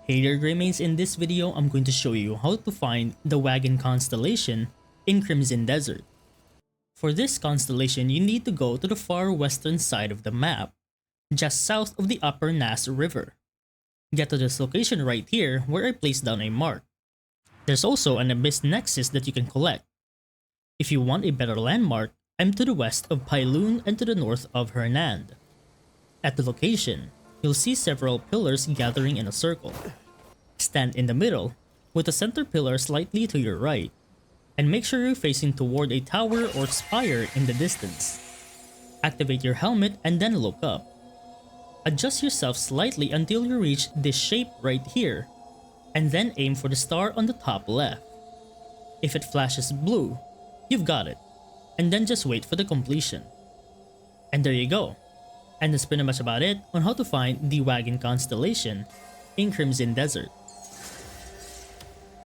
Hey there Greymates, in this video I'm going to show you how to find the Wagon Constellation in Crimson Desert. For this constellation, you need to go to the far western side of the map, just south of the upper Nass River. Get to this location right here where I placed down a mark. There's also an Abyss Nexus that you can collect. If you want a better landmark, I'm to the west of Pyloon and to the north of Hernand. At the location, you'll see several pillars gathering in a circle. Stand in the middle, with the center pillar slightly to your right, and make sure you're facing toward a tower or spire in the distance. Activate your helmet and then look up. Adjust yourself slightly until you reach this shape right here, and then aim for the star on the top left. If it flashes blue, you've got it, and then just wait for the completion. And there you go. And that's pretty much about it on how to find the Wagon Constellation in Crimson Desert.